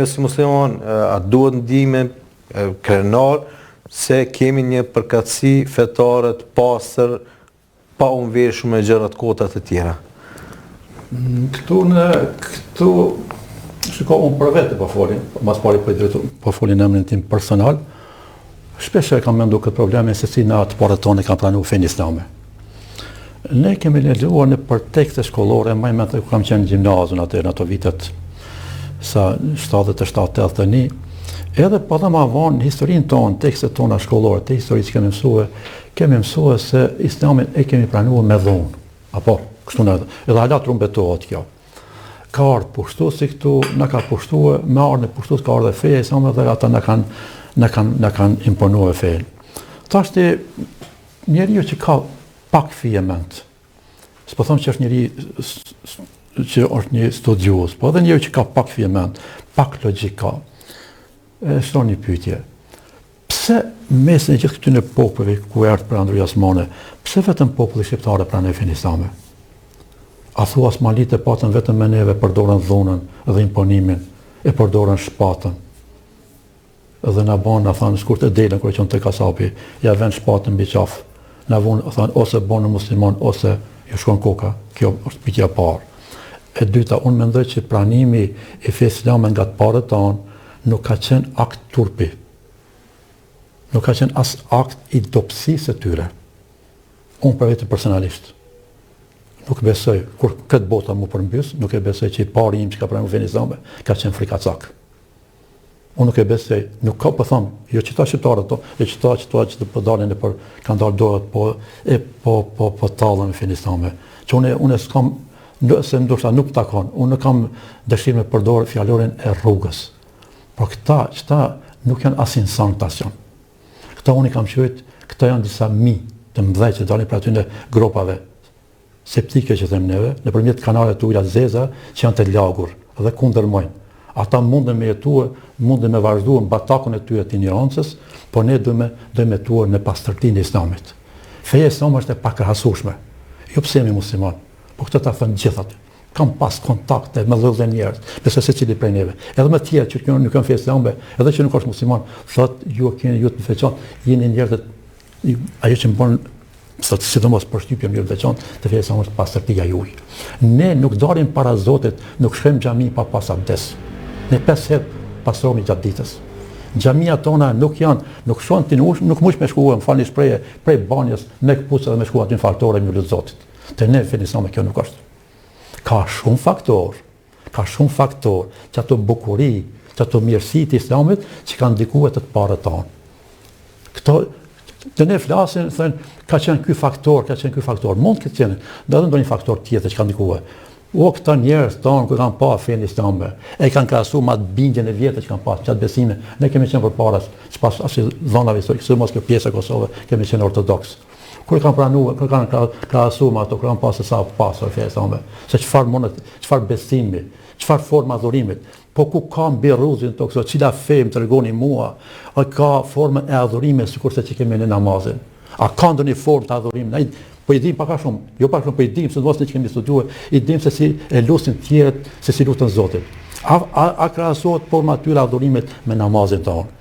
neve si musliman, a duhet ndihmë krenar se kemi një përkatësi fetare të pastër, pa u veshur me gjëra të kota të tjera. Këtu shiko, unë për vete po folin, mas pari po folin në emrin tim personal, shpesh e kam mendu këtë probleme se si na të parët tonë e kam pranu fenë islame. Ne kemi lexuar në për tekste shkollore, më me të ku kam qenë në gjimnazën atë në ato vitet sa 77-81, edhe pa dhe ma vonë historinë tonë, tekstet tona shkollore, te historisë kemi mësue se islamin e kemi pranuar me dhunë. Apo, kështu në edhe halat rumbetohet kjo. Ka ardhë pushtu si këtu, na ka pushtu, me ardhë në pushtu ka ardhë e feja, islamin dhe ata na kanë imponuar fejen. Thashti, njeriu që ka pak fije mend. S'po them që është njëri që është një studios, po edhe njëri që ka pak fije mend, pak logjik ka. Shto një pyetje. Pse mes në gjithë këtyre popujve ku erdhë për Andruja Osmane, pse vetëm populli shqiptar pranoi fenë islame? A thua Osmanlit e patën vetëm me neve përdorën dhunën dhe imponimin, e përdorën shpatën. Dhe na banë, na thanë, shkurt e delën kur e qenë te kasapi, ja vën shpatën mbi qafë. Na vonë thanë ose bënë musliman ose ju shkon koka. Kjo është pyetja e parë. E dyta, unë mendoj që pranimi i fesë islame nga të parët tanë nuk ka qenë akt turpi. Nuk ka qenë as akt i dobësisë së tyre. Unë për vetë personalisht nuk besoj, kur këtë bota mu përmbys, nuk e besoj që i pari im që ka pranuar fenë islame ka qenë frikacak. Unë nuk e besoj, nuk ka po them, jo qita shqiptarët to, jo qita që po dalin për kanë dalë dorët po tallën me fenë islame. Që unë s'kam, se ndoshta nuk takon, unë nuk kam dëshirë me përdorë fjalorin e rrugës. Por këta nuk janë as insan tasion. Këta unë i kam qyet, këta janë disa mi të mëdhej që dalin për aty në gropave septike që them neve, nëpërmjet kanalet të ujrat zeza që janë të lagur dhe kundërmojnë. Ata mundën me jetuar, mundën me vazhduar batakun e tyre të ignorancës, por ne do me jetuar në pastërtinë e islamit. Feja islame është e pakrahasueshme. Jo pse jemi musliman, po këtë ta thënë gjithat. Kam pas kontakte me dhëllë njerëz, besoj secili prej neve. Edhe me të tjerë që nuk kanë fe islame, edhe që nuk është musliman, thotë ju të veçantë, jeni njerëz ajo që më bën sidomos për shtypje mirë veçantë të feja islame është pastërtia juaj. Ne nuk dalim para Zotit, nuk shkojmë xhami pa pas abdes. Ne 5 herë pastrohemi gjatë ditës. Xhamia tona nuk shohin ti nuk mush me shkuar, më falni shprehje, prej banjës me kputucë dhe me shkuar aty në faltore me lut Zotit. Te ne feja islame kjo nuk është. Ka shumë faktor që ato bukuri, që ato mirësi të islamit që kanë ndikuar të parët tanë. Këto të ne flasin, thënë, ka qenë ky faktor, mund këtë qenë, dhe edhe ndonjë faktor tjetër që kanë ndikuar. Këta njerëz tonë që kanë pa fenë islame, e kanë krahasuar me atë bindjen e vjetër që kanë pas, çat besime. Ne kemi qenë përpara, sipas asaj dhënave historike, sidomos kjo pjesë e Kosovës, kemi qenë ortodoks. Kur kanë pranuar, kur kanë krahasuar me ato, kur kanë pasur sa pasur fenë islame, se çfarë besimi, çfarë forma adhurimit. Po ku ka mbi rruzin tokso, cila fe më tregoni mua, a ka formën e adhurimit sikurse që kemi në namazin. A ka ndonjë formë të adhurimit? Po i dim pak a shumë, jo pak shumë, po i dim se mos ne që kemi studiuar, i dim se si e lutin tjerët, se si lutën Zotin. A krahasohet forma e tyre adhurimit me namazin tonë?